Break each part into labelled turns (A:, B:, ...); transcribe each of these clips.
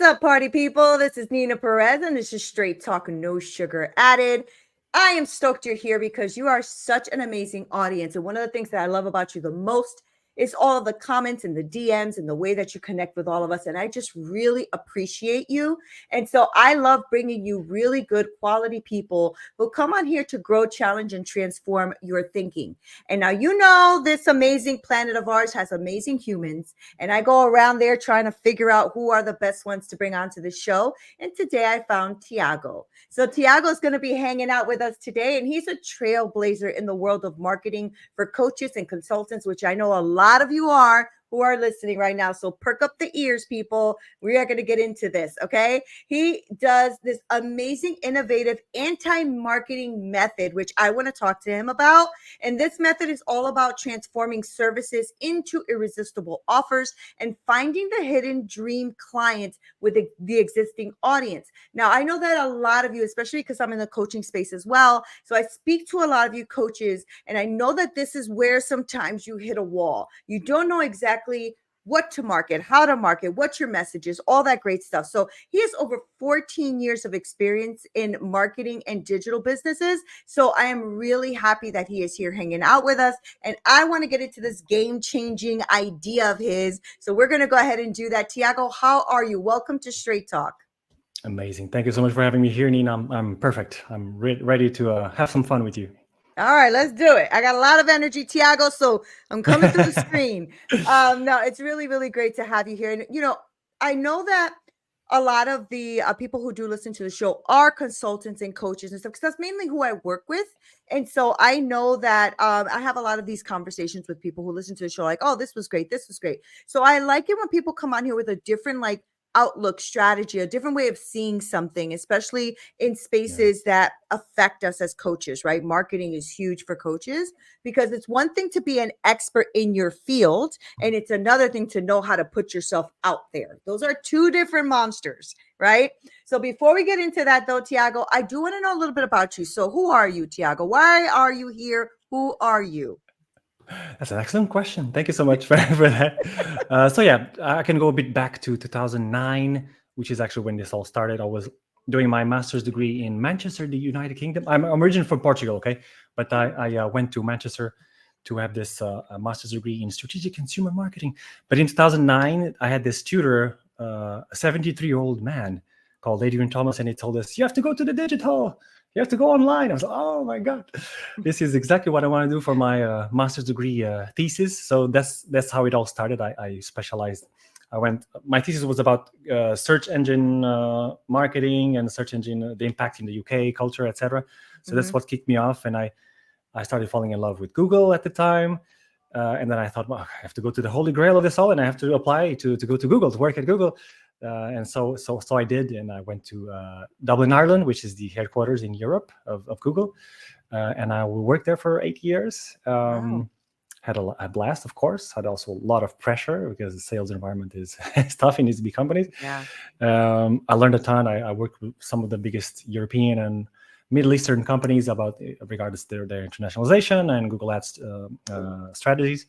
A: What's up, party people? This is Neena Perez, and this is Straight Talk, No Sugar Added. I am stoked you're here because you are such an amazing audience. And one of the things that I love about you the most is all of the comments and the DMs and the way that you connect with all of us. And I just really appreciate you. And so I love bringing you really good quality people who come on here to grow, challenge, and transform your thinking. And now, you know, this amazing planet of ours has amazing humans. And I go around there trying to figure out who are the best ones to bring onto the show. And today I found Tiago. So Tiago is going to be hanging out with us today, and he's a trailblazer in the world of marketing for coaches and consultants, which I know a lot of you are who are listening right now. So perk up the ears, people. We are going to get into this, okay? He does this amazing, innovative anti-marketing method, which I want to talk to him about. And this method is all about transforming services into irresistible offers and finding the hidden dream client with the existing audience. Now, I know that a lot of you, especially because I'm in the coaching space as well, so I speak to a lot of you coaches, and I know that this is where sometimes you hit a wall. You don't know exactly what to market, how to market, what your message is, all that great stuff. So he has over 14 years of experience in marketing and digital businesses. So I am really happy that he is here hanging out with us. And I want to get into this game-changing idea of his. So we're going to go ahead and do that. Tiago, how are you? Welcome to Straight Talk.
B: Amazing. Thank you so much for having me here, Neena. I'm perfect. I'm ready to have some fun with you.
A: All right, let's do it. I got a lot of energy, Tiago, so I'm coming through the screen. No, it's really, really great to have you here. And, you know, I know that a lot of the people who do listen to the show are consultants and coaches and stuff, because that's mainly who I work with. And so I know that I have a lot of these conversations with people who listen to the show, like, oh, this was great. This was great. So I like it when people come on here with a different, like, outlook, strategy, a different way of seeing something, especially in spaces that affect us as coaches, right? Marketing is huge for coaches because it's one thing to be an expert in your field, and it's another thing to know how to put yourself out there. Those are two different monsters, right? So before we get into that though, Tiago, I do want to know a little bit about you. So who are you, Tiago? Why are you here? Who are you?
B: That's an excellent question. Thank you so much for that. So yeah, I can go a bit back to 2009, which is actually when this all started. I was doing my master's degree in Manchester, the United Kingdom. I'm originally from Portugal, okay? But I went to Manchester to have this master's degree in strategic consumer marketing. But in 2009, I had this tutor, a 73-year-old man called Adrian Thomas, and he told us, you have to go to the digital. You have to go online. I was like, oh my God, this is exactly what I want to do for my master's degree thesis. So that's how it all started. I specialized. My thesis was about search engine marketing and search engine, the impact in the UK, culture, etc. So that's what kicked me off. And I started falling in love with Google at the time. And then I thought, well, I have to go to the holy grail of this all, and I have to apply to go to Google, to work at Google. And so I did, and I went to Dublin, Ireland, which is the headquarters in Europe of Google, and I worked there for 8 years. Had a blast, of course. Had also a lot of pressure because the sales environment is tough in these big companies.
A: Yeah.
B: I learned a ton. I worked with some of the biggest European and Middle Eastern companies regardless their internationalization and Google Ads strategies.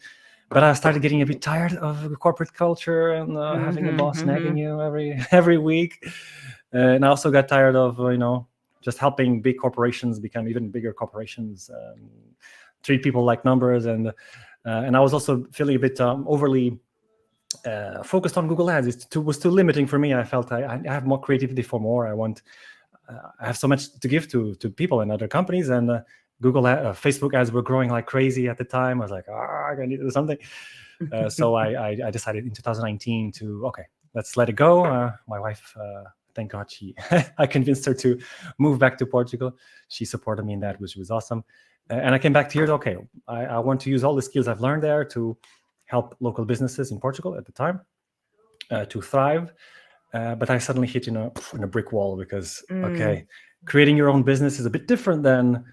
B: But I started getting a bit tired of the corporate culture and having a boss nagging you every week. And I also got tired of just helping big corporations become even bigger corporations, treat people like numbers, and I was also feeling a bit overly focused on Google Ads. It was too limiting for me. I felt I have more creativity for more. I have so much to give to people and other companies, and Google Facebook ads were growing like crazy at the time. I was like, I need to do something. So I decided in 2019 let's let it go. My wife, thank God, I convinced her to move back to Portugal. She supported me in that, which was awesome. And I came back here. I want to use all the skills I've learned there to help local businesses in Portugal at the time to thrive. But I suddenly hit in a brick wall because creating your own business is a bit different than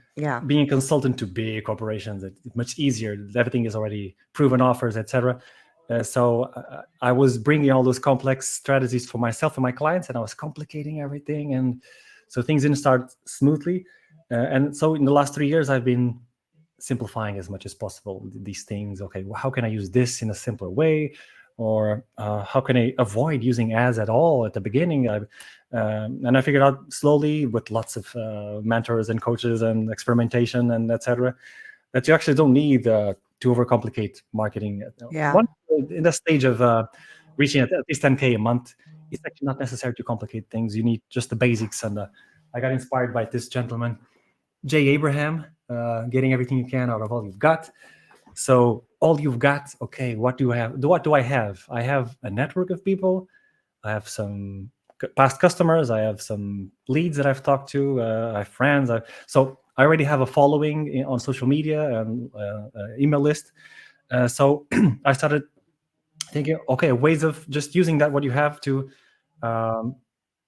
B: being a consultant to big corporations. It's much easier. Everything is already proven offers, etc. So I was bringing all those complex strategies for myself and my clients, and I was complicating everything, and so things didn't start smoothly. And so in the last 3 years, I've been simplifying as much as possible these things. Okay, well, how can I use this in a simpler way? or how can I avoid using ads at all at the beginning? And I figured out slowly with lots of mentors and coaches and experimentation and etc. that you actually don't need to overcomplicate marketing.
A: Yeah.
B: One in the stage of reaching at least 10K a month, it's actually not necessary to complicate things. You need just the basics. And I got inspired by this gentleman, Jay Abraham, getting everything you can out of all you've got. So all you've got, okay, what do I have? What do I have? I have a network of people. I have some past customers. I have some leads that I've talked to. I have friends. So I already have a following on social media and email list. So I started thinking, okay, ways of just using that what you have to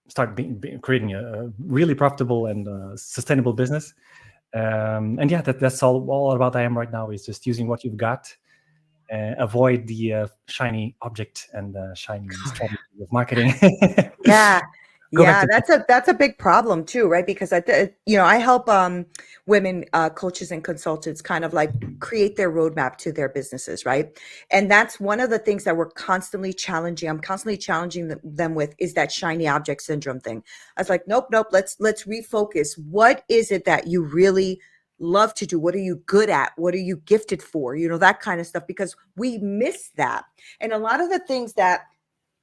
B: start creating a really profitable and sustainable business. And yeah, that's all about I am right now is just using what you've got. Avoid the shiny object and shiny strategy of marketing.
A: Yeah.
B: Go back
A: Yeah,
B: to
A: that's a big problem too, right? Because I help women coaches and consultants kind of like create their roadmap to their businesses, right? And that's one of the things that we're constantly challenging. I'm constantly challenging them with is that shiny object syndrome thing. I was like, nope. Let's refocus. What is it that you really love to do? What are you good at? What are you gifted for? That kind of stuff, because we miss that. And a lot of the things that,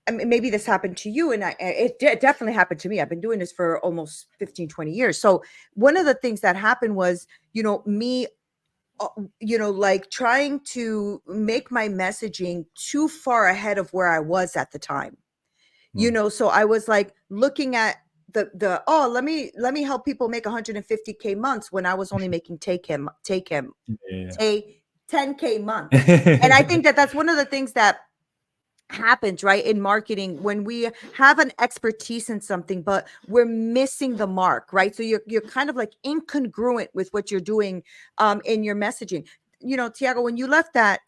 A: I mean, maybe this happened to you, and it definitely happened to me. I've been doing this for almost 15, 20 years. So one of the things that happened was, me, like trying to make my messaging too far ahead of where I was at the time. So I was like looking at let me help people make 150K months when I was only making take him,
B: yeah.
A: take 10K months. And I think that that's one of the things that happens, right, in marketing, when we have an expertise in something but we're missing the mark, right? So you're kind of like incongruent with what you're doing in your messaging. Tiago, when you left that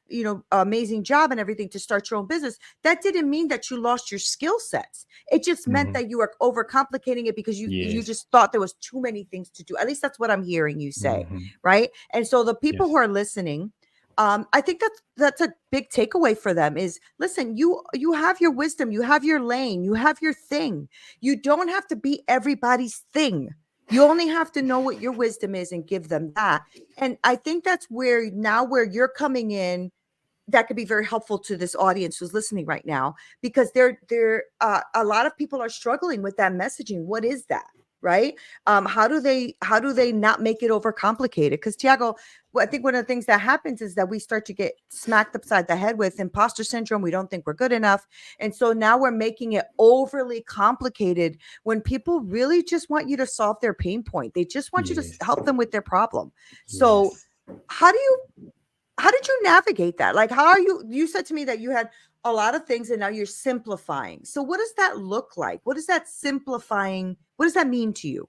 A: amazing job and everything to start your own business, that didn't mean that you lost your skill sets. It just meant that you were overcomplicating it because you
B: Yes.
A: just thought there was too many things to do. At least that's what I'm hearing you say.
B: Mhm.
A: Right? And so the people
B: Yes.
A: who are listening, I think that's a big takeaway for them is, listen, you have your wisdom, you have your lane, you have your thing. You don't have to be everybody's thing. You only have to know what your wisdom is and give them that. And I think that's where you're coming in, that could be very helpful to this audience who's listening right now, because a lot of people are struggling with that messaging. What is that? Right? How do they not make it overcomplicated? Because Tiago, I think one of the things that happens is that we start to get smacked upside the head with imposter syndrome. We don't think we're good enough. And so now we're making it overly complicated when people really just want you to solve their pain point. They just want you to help them with their problem. So how did you navigate that? Like, you said to me that you had a lot of things and now you're simplifying. So what does that look like? What does that simplifying, what does that mean to you?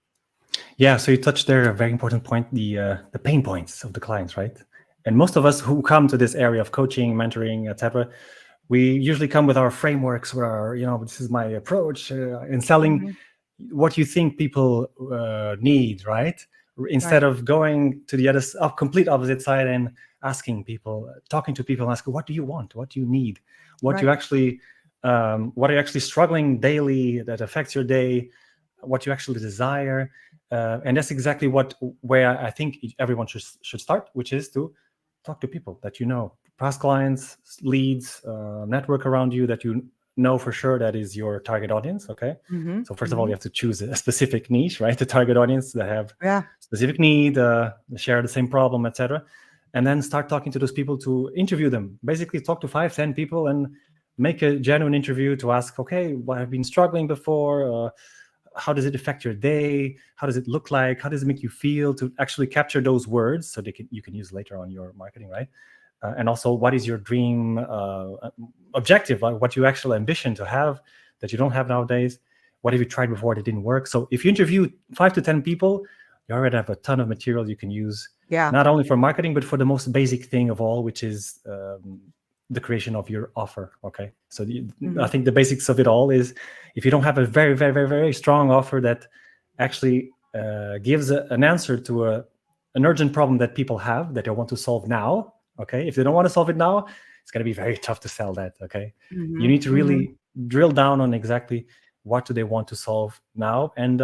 B: Yeah, so you touched there a very important point, the pain points of the clients, right? And most of us who come to this area of coaching, mentoring, etc., we usually come with our frameworks where, this is my approach in selling what you think people need, right? Instead of going to the complete opposite side and asking people, talking to people and asking, what do you want? What do you need? What you actually, what are you actually struggling daily that affects your day? What you actually desire? And that's exactly where I think everyone should start, which is to talk to people that past clients, leads, network around you that you know for sure that is your target audience. Okay. So first of all, you have to choose a specific niche, right? The target audience that have specific need, share the same problem, etc. And then start talking to those people to interview them. Basically talk to 5-10 people and make a genuine interview to ask, okay, what have been struggling before? How does it affect your day? How does it look like? How does it make you feel? To actually capture those words so you can use later on your marketing, right? And also, what is your dream objective? What you actually ambition to have that you don't have nowadays? What have you tried before that didn't work? So if you interview 5 to 10 people, you already have a ton of material you can use, not only for marketing, but for the most basic thing of all, which is the creation of your offer. Okay. So I think the basics of it all is, if you don't have a very, very, very, very strong offer that actually gives an answer to an urgent problem that people have that they want to solve now. Okay. If they don't want to solve it now, it's going to be very tough to sell that. Okay, you
A: Mhm,
B: need to
A: mhm,
B: really drill down on exactly what do they want to solve now, and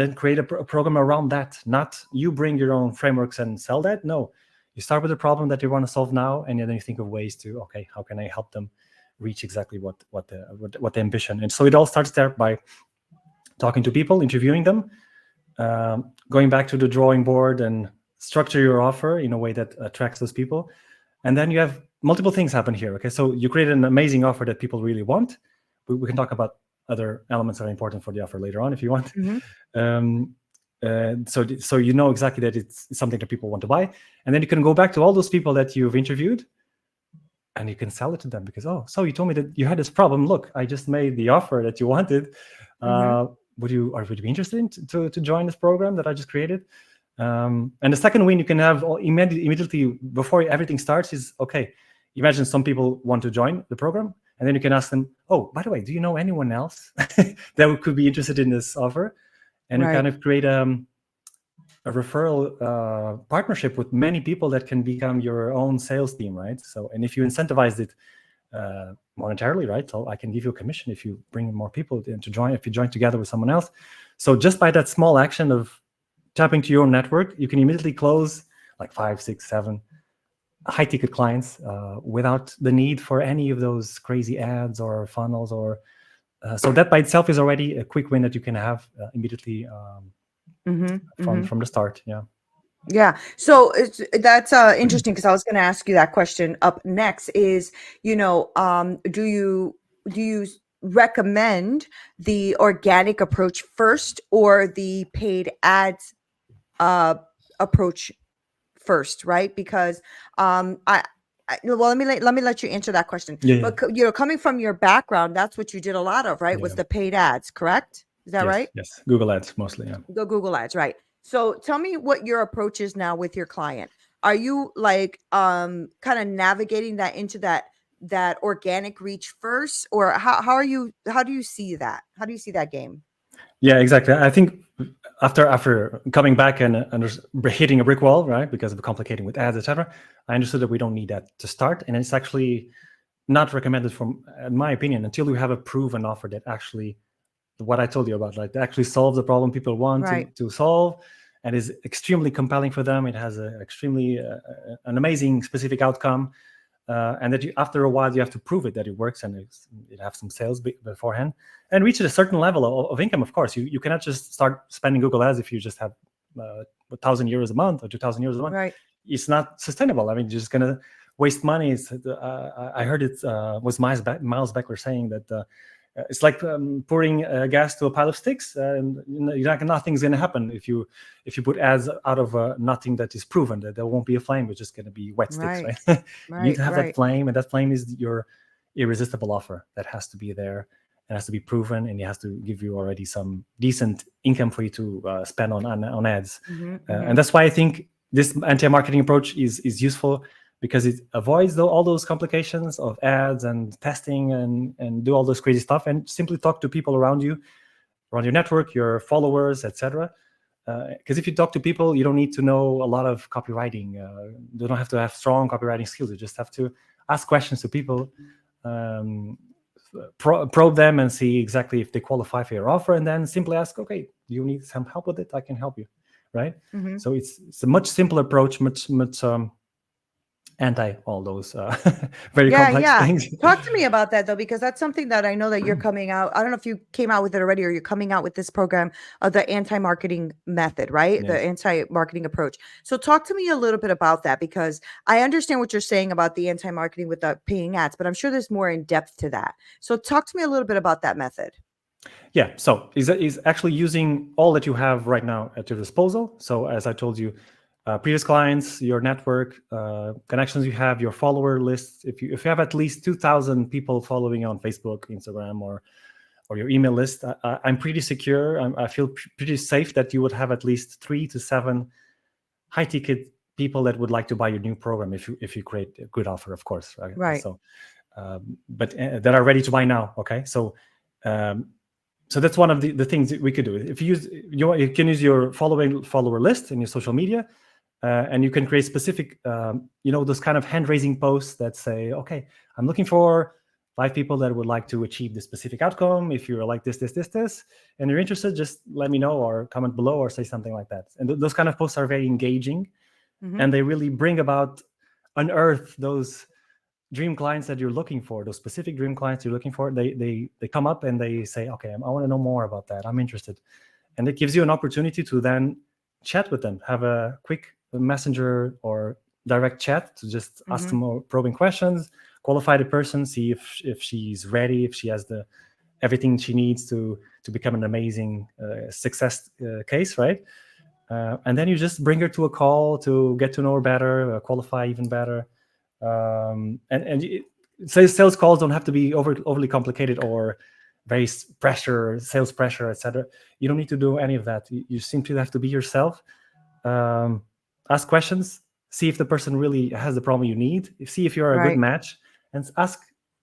B: then create a program around that. Not you bring your own frameworks and sell that. No, you start with the problem that you want to solve now, and then you think of ways to, okay, how can I help them reach exactly what the ambition. And so it all starts there by talking to people, interviewing them, going back to the drawing board and structure your offer in a way that attracts those people. And then you have multiple things happen here. Okay, so you create an amazing offer that people really want. We can talk about other elements that are important for the offer later on if you want.
A: mhm.
B: So you know exactly that it's something that people want to buy, and then you can go back to all those people that you've interviewed, and you can sell it to them because, oh, so you told me that you had this problem. Look, I just made the offer that you wanted.
A: Mhm.
B: Would you be interested in to join this program that I just created? And the second win you can have immediately before everything starts is, okay, imagine some people want to join the program, and then you can ask them, oh, by the way, do you know anyone else that could be interested in this offer? And you kind
A: Right.
B: of create a referral partnership with many people that can become your own sales team, right? So, and if you incentivize it monetarily, right? So I can give you a commission if you bring more people in to join, if you join together with someone else. So just by that small action of tapping to your network, you can immediately close like 5, 6, 7 high ticket clients without the need for any of those crazy ads or funnels or so that by itself is already a quick win that you can have immediately
A: Mhm, mhm.
B: from the start. Yeah.
A: Yeah. So that's interesting because I was going to ask you that question up next is, do you recommend the organic approach first or the paid ads uh approach first, right? Because well, let me let you answer that question.
B: Yeah. Yeah.
A: But coming from your background, that's what you did a lot of, right? Was
B: Yeah.
A: the paid ads, correct? Is that
B: Yes.
A: right?
B: Yes. Google Ads mostly. Yeah.
A: The Google Ads, right. So tell me what your approach is now with your client. Are you like kind of navigating that into that organic reach first, or how do you see that? How do you see that game?
B: Yeah. Exactly. I think after coming back and hitting a brick wall, right, because of complicating with ads, etc., I understood that we don't need that to start, and it's actually not recommended from, in my opinion, until you have a proven offer that actually what I told you about, like actually solves the problem people want
A: Right.
B: to solve, and is extremely compelling for them. It has a extremely an amazing specific outcome, and that you, after a while, you have to prove it that it works and it have some sales beforehand, and reach a certain level of income. Of course, you cannot just start spending Google Ads if you just have 1,000 euros a month or 2,000 euros a month.
A: Right.
B: It's not sustainable. I mean, you're just gonna waste money. I heard it was Miles Beckler saying that. It's like pouring gas to a pile of sticks, and nothing's going to happen if you put ads out of nothing that is proven. That there won't be a flame; it's just going to be wet sticks,
A: Right.
B: right? You need
A: Right.
B: to have that
A: Right.
B: flame, and that flame is your irresistible offer that has to be there. It has to be proven, and it has to give you already some decent income for you to spend on ads.
A: Mm-hmm,
B: And
A: mm-hmm.
B: that's why I think this anti-marketing approach is useful, because it avoids all those complications of ads and testing and do all this crazy stuff, and simply talk to people around you, around your network, your followers, etc. Because if you talk to people, you don't need to know a lot of copywriting. You don't have to have strong copywriting skills. You just have to ask questions to people, um, probe them and see exactly if they qualify for your offer, and then simply ask, okay, do you need some help with it? I can help you, right?
A: Mm-hmm.
B: So it's a much simpler approach, much anti all those very
A: Yeah,
B: complex
A: yeah.
B: things.
A: Talk to me about that though, because that's something that I know that you're coming out. I don't know if you came out with it already or you're coming out with this program of the anti-marketing method, right? The
B: Yes.
A: anti-marketing approach. So talk to me a little bit about that, because I understand what you're saying about the anti-marketing with the paying ads, but I'm sure there's more in depth to that. So talk to me a little bit about that method.
B: Yeah. So is actually using all that you have right now at your disposal. So as I told you, previous clients, your network, connections you have, your follower list. If you have at least 2,000 people following you on Facebook, Instagram, or your email list, I'm pretty secure. I feel pretty safe that you would have at least 3 to 7 high ticket people that would like to buy your new program if you create a good offer, of course. Right?
A: Right.
B: So, but that are ready to buy now. Okay. So. So that's one of the things that we could do. If you can use your follower list in your social media, And you can create specific, those kind of hand raising posts that say, okay, I'm looking for 5 people that would like to achieve this specific outcome. If you're like this, and you're interested, just let me know or comment below or say something like that. And those kind of posts are very engaging, and they really bring about, unearth those dream clients that you're looking for, those specific dream clients you're looking for. They come up and they say, okay, I want to know more about that. I'm interested. And it gives you an opportunity to then chat with them, have a quick messenger or direct chat to just ask them more probing questions, qualify the person, see if she's ready, if she has everything she needs to become an amazing success case, right? And then you just bring her to a call to get to know her better, qualify even better. Sales calls don't have to be overly complicated or very sales pressure, etc. You don't need to do any of that. You simply have to be yourself. Ask questions, see if the person really has the problem you need, see if you're a good match, and ask,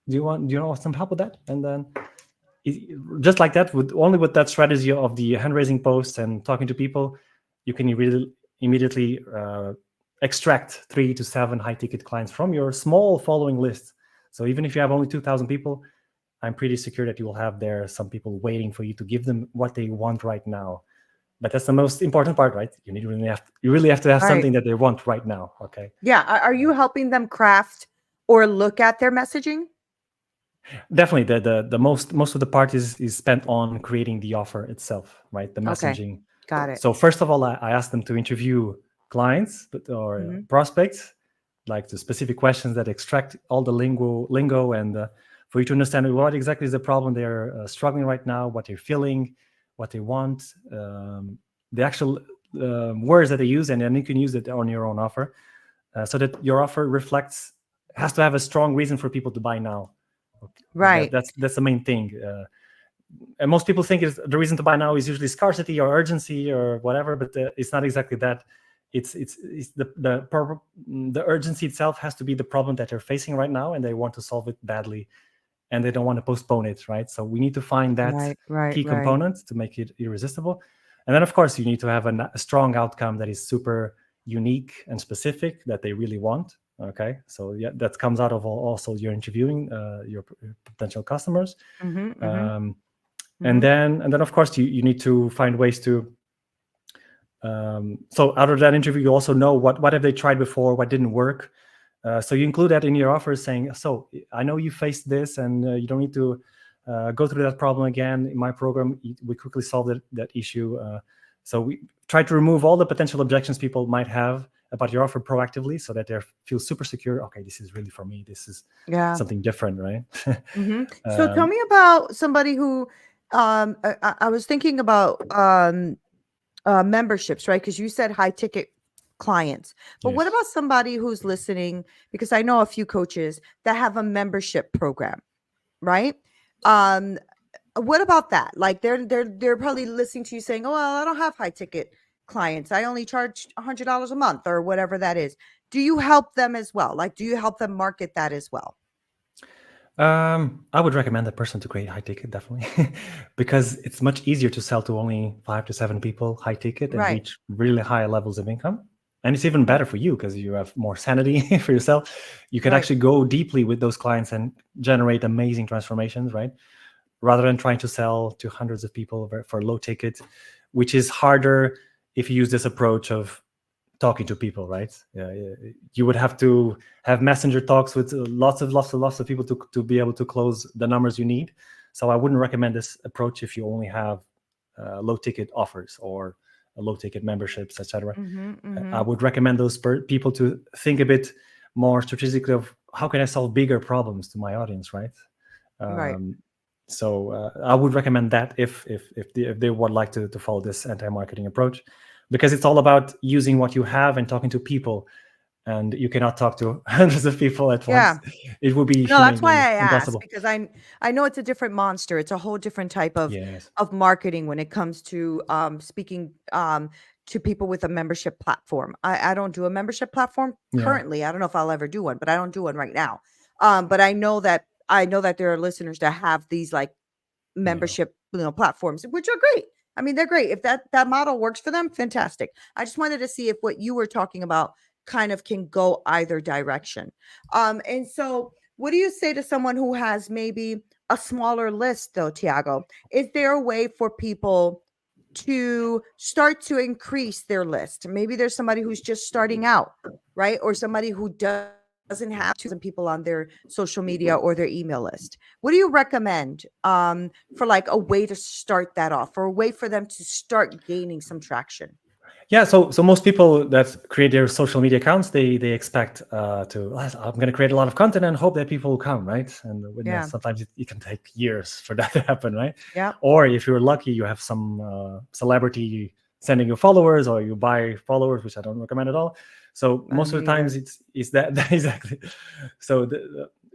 B: do you want some help with that? And then just like that, with that strategy of the hand raising posts and talking to people, you can really immediately extract 3 to 7 high ticket clients from your small following list. So even if you have only 2,000 people, I'm pretty secure that you will have there some people waiting for you to give them what they want right now. But that's the most important part, right? You really have to have something that they want right now. Okay.
A: Yeah. Are you helping them craft or look at their messaging?
B: Definitely. The most of the part is spent on creating the offer itself, right? The messaging.
A: Okay. Got it.
B: So first of all, I asked them to interview clients or prospects, like the specific questions that extract all the lingo and for you to understand what exactly is the problem they're struggling right now, what they're feeling, what they want, the actual words that they use, and then you can use it on your own offer, so that your offer has to have a strong reason for people to buy now. Okay.
A: Right.
B: That's the main thing. And most people think the reason to buy now is usually scarcity or urgency or whatever, but it's not exactly that. It's the urgency itself has to be the problem that they're facing right now, and they want to solve it badly, and they don't want to postpone it, right? So we need to find that key component to make it irresistible. And then, of course, you need to have a strong outcome that is super unique and specific that they really want. Okay, so yeah, that comes out of also your interviewing your potential customers. And then of course you need to find ways to so out of that interview, you also know what have they tried before, what didn't work. So you include that in your offer, saying, so I know you faced this and you don't need to go through that problem again. In my program, we quickly solved that issue. So we try to remove all the potential objections people might have about your offer proactively, so that they feel super secure. Okay, this is really for me. This is something different, right?
A: So tell me about somebody who I was thinking about memberships, right? Because you said high ticket clients, but what about somebody who's listening? Because I know a few coaches that have a membership program, right? What about that? Like they're probably listening to you saying, "Oh, well, I don't have high ticket clients. I only charge $100 a month or whatever that is." Do you help them as well? Like, do you help them market that as well?
B: I would recommend that person to create high ticket, definitely, because it's much easier to sell to only 5 to 7 people high ticket and reach really high levels of income. And it's even better for you because you have more sanity for yourself. You can actually go deeply with those clients and generate amazing transformations, right? Rather than trying to sell to hundreds of people for low ticket, which is harder if you use this approach of talking to people, right? You would have to have messenger talks with lots of people to be able to close the numbers you need. So I wouldn't recommend this approach if you only have low ticket offers or low ticket memberships, etc. I would recommend those people to think a bit more strategically of how can I solve bigger problems to my audience, right? So I would recommend that if they would like to follow this anti-marketing approach, because it's all about using what you have and talking to people, and you cannot talk to hundreds of people at once. It would be
A: that's why I
B: impossible.
A: asked, because I know it's a different monster. It's a whole different type of marketing when it comes to speaking to people with a membership platform. I don't do a membership platform currently. I don't know if I'll ever do one, but I don't do one right now. But I know that there are listeners that have these like membership platforms, which are great. I mean, they're great. If that model works for them, fantastic. I just wanted to see if what you were talking about kind of can go either direction. And so what do you say to someone who has maybe a smaller list though, Tiago? Is there a way for people to start to increase their list? Maybe there's somebody who's just starting out, right? Or somebody who doesn't have 2,000 people on their social media or their email list. What do you recommend for like a way to start that off, or a way for them to start gaining some traction?
B: Yeah, so most people that create their social media accounts, they expect I'm going to create a lot of content and hope that people will come, right? And
A: Yeah.
B: sometimes it can take years for that to happen, right?
A: Yeah.
B: Or if you're lucky, you have some celebrity sending you followers, or you buy followers, which I don't recommend at all. So most
A: Me
B: of the times
A: neither.
B: it's that exactly. So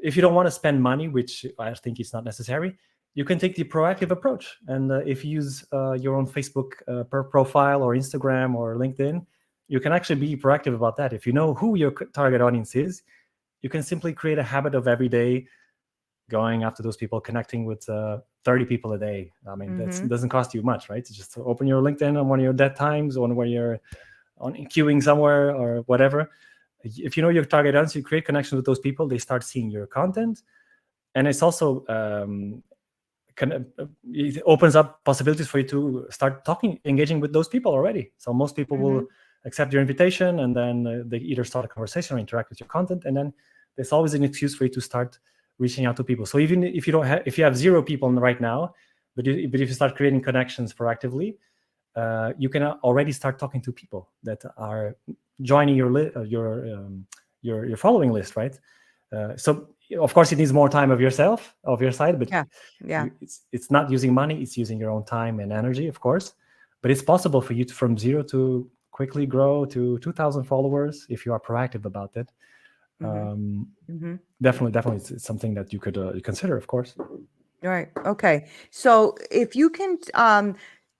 B: if you don't want to spend money, which I think is not necessary, you can take the proactive approach. And if you use your own Facebook profile or Instagram or LinkedIn, you can actually be proactive about that. If you know who your target audience is, you can simply create a habit of every day going after those people, connecting with 30 people a day. I mean, that doesn't cost you much, right? Just open your LinkedIn on one of your dead times, or when you're on queuing somewhere or whatever. If you know your target audience, you create connections with those people, they start seeing your content. And it's also it opens up possibilities for you to start engaging with those people already. So most people will accept your invitation, and then they either start a conversation or interact with your content, and then there's always an excuse for you to start reaching out to people. So even if you have 0 people right now, but if you start creating connections proactively, you can already start talking to people that are joining your following list, right? So of course it needs more time of your side, but
A: Yeah.
B: it's not using money, it's using your own time and energy, of course. But it's possible for you to, from 0 to quickly grow to 2,000 followers if you are proactive about it. Definitely it's something that you could consider, of course.
A: Right. Okay. So if you can,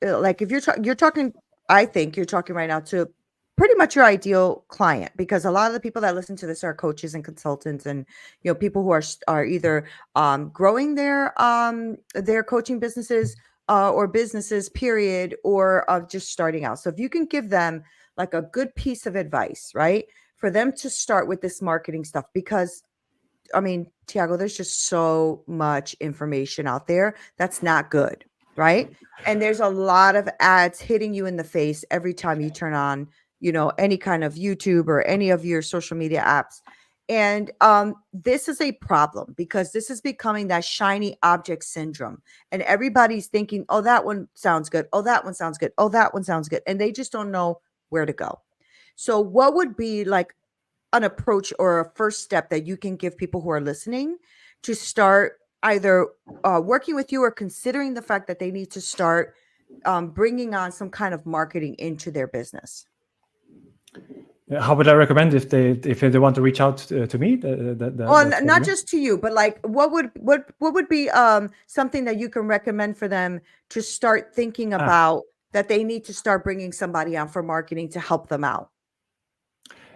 A: like if you're talking, I think you're talking right now to pretty much your ideal client, because a lot of the people that listen to this are coaches and consultants, and people who are either growing their coaching businesses or businesses, period, or just starting out. So if you can give them like a good piece of advice, right, for them to start with this marketing stuff, because I mean, Tiago, there's just so much information out there that's not good, right? And there's a lot of ads hitting you in the face every time you turn on, any kind of YouTube or any of your social media apps. And this is a problem, because this is becoming that shiny object syndrome. And everybody's thinking, oh, that one sounds good. Oh, that one sounds good. Oh, that one sounds good. And they just don't know where to go. So what would be like an approach or a first step that you can give people who are listening to start either working with you, or considering the fact that they need to start bringing on some kind of marketing into their business?
B: How would I recommend if they want to reach out to me?
A: Well, not just to you, but like what would be something that you can recommend for them to start thinking about, that they need to start bringing somebody on for marketing to help them out?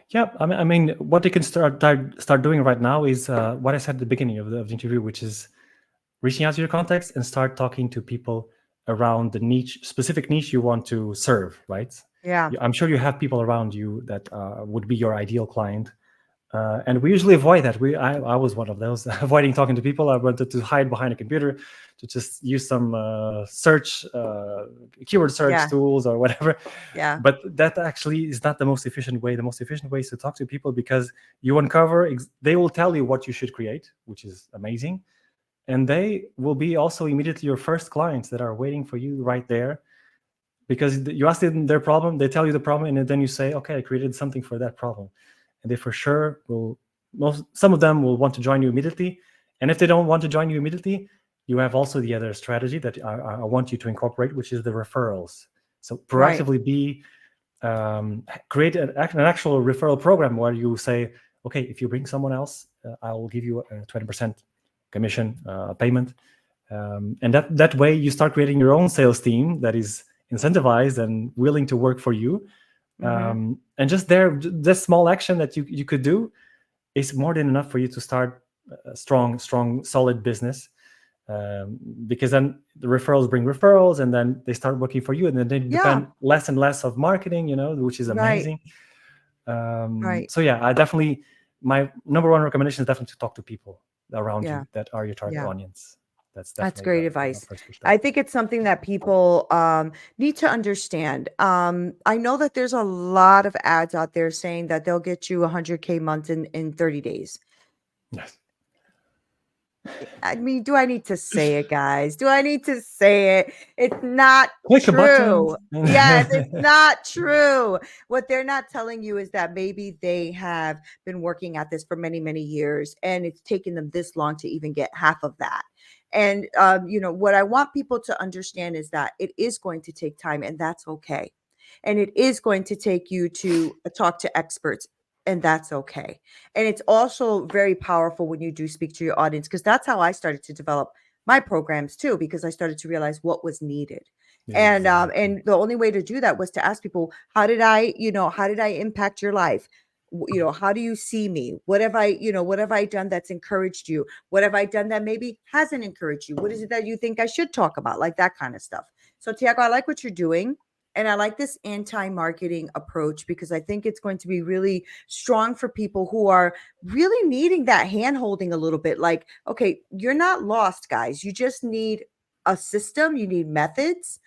B: Yeah, I mean, what they can start doing right now is what I said at the beginning of the interview, which is reaching out to your contacts and start talking to people around the specific niche you want to serve, right?
A: Yeah.
B: I'm sure you have people around you that would be your ideal client. And we usually avoid that. I was one of those, avoiding talking to people. I wanted to hide behind a computer, to just use some keyword search tools or whatever.
A: Yeah.
B: But that actually is not the most efficient way. The most efficient way is to talk to people, because you uncover, they will tell you what you should create, which is amazing. And they will be also immediately your first clients that are waiting for you right there, because you ask them their problem, they tell you the problem, and then you say, okay, I created something for that problem. And they for sure some of them will want to join you immediately. And if they don't want to join you immediately, you have also the other strategy that I want you to incorporate, which is the referrals. So proactively create an actual referral program where you say, okay, if you bring someone else, I will give you a 20% commission payment. And that way you start creating your own sales team that is incentivized and willing to work for you. And just this small action that you could do is more than enough for you to start a strong, solid business. because then the referrals bring referrals, and then they start working for you, and then they depend less and less of marketing, which is amazing.
A: Right.
B: So yeah, my number one recommendation is definitely to talk to people around you that are your target audience. That's definitely
A: great
B: the
A: advice.
B: first step.
A: I think it's something that people need to understand. I know that there's a lot of ads out there saying that they'll get you 100K months in 30 days.
B: Yes.
A: I mean, do I need to say it, guys? Do I need to say it? It's not
B: Click a
A: true.
B: button.
A: Yes, it's not true. What they're not telling you is that maybe they have been working at this for many, many years, and it's taken them this long to even get half of that. And what I want people to understand is that it is going to take time, and that's okay. And it is going to take you to talk to experts, and that's okay. And it's also very powerful when you do speak to your audience, because that's how I started to develop my programs too, because I started to realize what was needed. And and the only way to do that was to ask people, how did I impact your life? How do you see me? What have I done that's encouraged you? What have I done that maybe hasn't encouraged you? What is it that you think I should talk about? Like that kind of stuff. So Tiago, I like what you're doing. And I like this anti-marketing approach, because I think it's going to be really strong for people who are really needing that hand holding a little bit. Like, okay, you're not lost, guys. You just need a system. You need methods.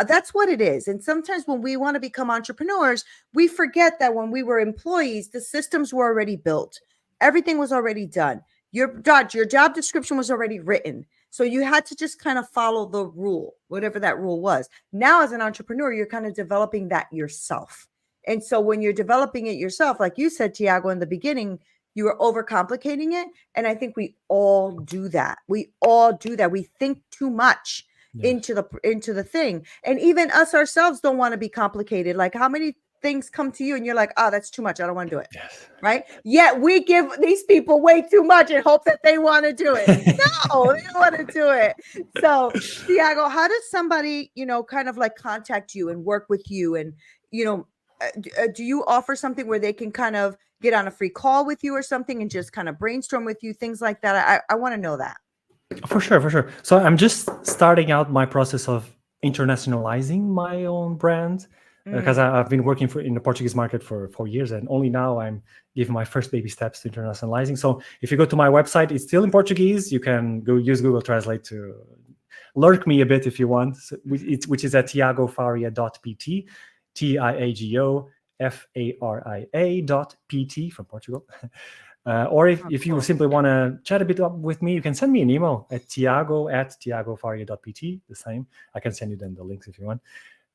A: That's what it is. And sometimes when we want to become entrepreneurs, we forget that when we were employees, the systems were already built. Everything was already done. Your job description was already written. So you had to just kind of follow the rule, whatever that rule was. Now, as an entrepreneur, you're kind of developing that yourself. And so when you're developing it yourself, like you said, Tiago, in the beginning, you were overcomplicating it. And I think we all do that. We all do that. We think too much into the thing. And even us ourselves don't want to be complicated. Like, how many things come to you and you're like, oh, that's too much. I don't want to do it.
B: Yes.
A: Right. Yet we give these people way too much and hope that they want to do it. No, they don't want to do it. So, Tiago, how does somebody, kind of like contact you and work with you? And, do you offer something where they can kind of get on a free call with you or something and just kind of brainstorm with you, things like that? I want to know that.
B: For sure. So I'm just starting out my process of internationalizing my own brand, because I've been working in the Portuguese market for 4 years, and only now I'm giving my first baby steps to internationalizing. So if you go to my website, it's still in Portuguese. You can go use Google Translate to lurk me a bit if you want, which is at tiagofaria.pt, TIAGOFARIA.pt from Portugal. Or if you simply want to chat a bit with me, you can send me an email at tiago@tiagofaria.pt. The same. I can send you then the links if you want.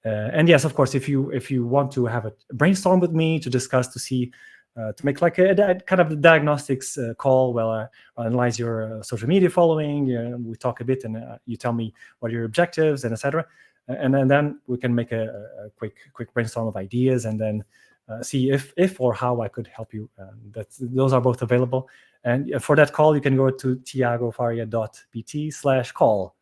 B: And yes, of course, if you want to have a brainstorm with me to discuss, to see, to make like a kind of a diagnostics call, well, I analyze your social media following. We talk a bit, and you tell me what are your objectives and etc. And then we can make a quick brainstorm of ideas, and then see if or how I could help you. Those are both available. And for that call, you can go to tiagofaria.pt/call.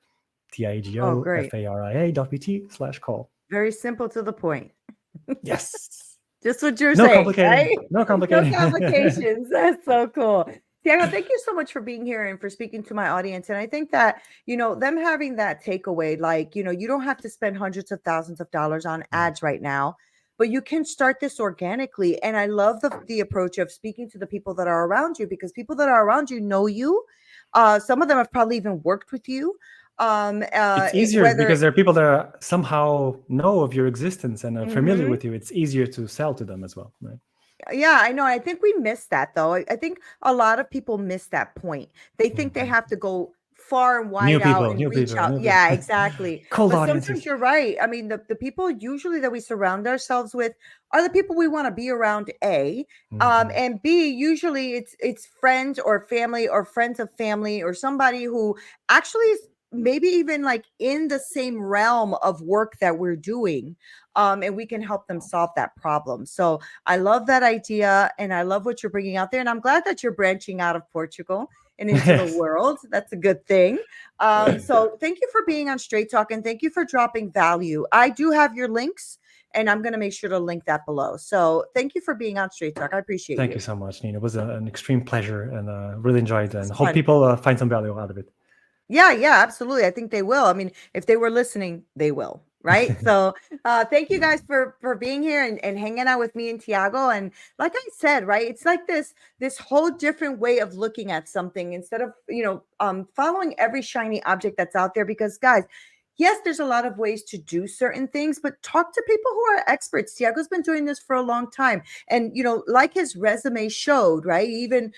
B: TIAGOFARIA.pt/call.
A: Very simple, to the point.
B: Yes.
A: Just what you're
B: No
A: saying,
B: complicated.
A: right?
B: No complicated.
A: No complications. That's so cool. Tiago, thank you so much for being here and for speaking to my audience. And I think that, them having that takeaway, like, you don't have to spend hundreds of thousands of dollars on ads right now, but you can start this organically. And I love the approach of speaking to the people that are around you, because people that are around you know you. Some of them have probably even worked with you.
B: It's easier because there are people that somehow know of your existence and are familiar with you. It's easier to sell to them as well, right?
A: Yeah, I know. I think we miss that, though. I think a lot of people miss that point. They think they have to go far and wide out and reach out. Yeah, exactly.
B: Cold
A: But
B: audiences.
A: sometimes you're right. I mean, the people usually that we surround ourselves with are the people we want to be around, A. And B, usually it's friends or family or friends of family or somebody who actually is maybe even like in the same realm of work that we're doing. And we can help them solve that problem. So I love that idea, and I love what you're bringing out there. And I'm glad that you're branching out of Portugal and into the world. That's a good thing. So thank you for being on Straight Talk, and thank you for dropping value. I do have your links, and I'm going to make sure to link that below. So thank you for being on Straight Talk. I appreciate you.
B: Thank you so much, Neena. It was an extreme pleasure, and really enjoyed it, and hope people find some value out of it.
A: Yeah, absolutely. I think they will. I mean, if they were listening, they will. Right. So thank you guys for being here and hanging out with me and Tiago. And like I said, right, it's like this whole different way of looking at something instead of, following every shiny object that's out there. Because guys, yes, there's a lot of ways to do certain things, but talk to people who are experts. Tiago's been doing this for a long time. And like his resume showed, right? Even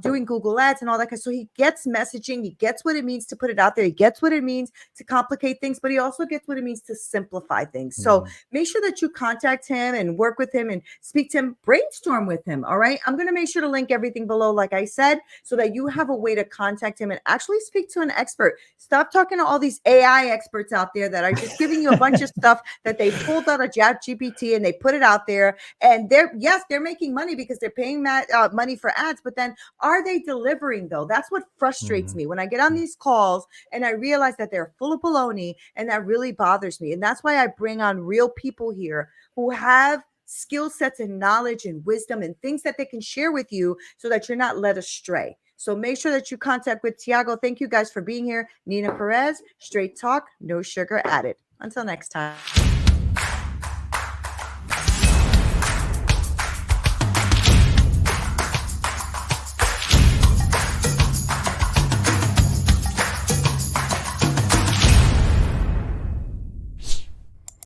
A: doing Google Ads and all that. So he gets messaging, he gets what it means to put it out there, he gets what it means to complicate things, but he also gets what it means to simplify things. So make sure that you contact him and work with him and speak to him, brainstorm with him. All right. I'm going to make sure to link everything below, like I said, so that you have a way to contact him and actually speak to an expert. Stop talking to all these AI experts out there that are just giving you a bunch of stuff that they pulled out of ChatGPT and they put it out there. And they're making money because they're paying money for ads, but then are they delivering though? That's what frustrates me when I get on these calls and I realize that they're full of baloney, and that really bothers me. And that's why I bring on real people here who have skill sets and knowledge and wisdom and things that they can share with you so that you're not led astray. So make sure that you contact with Tiago. Thank you guys for being here. Neena Perez, Straight Talk, no sugar added. Until next time.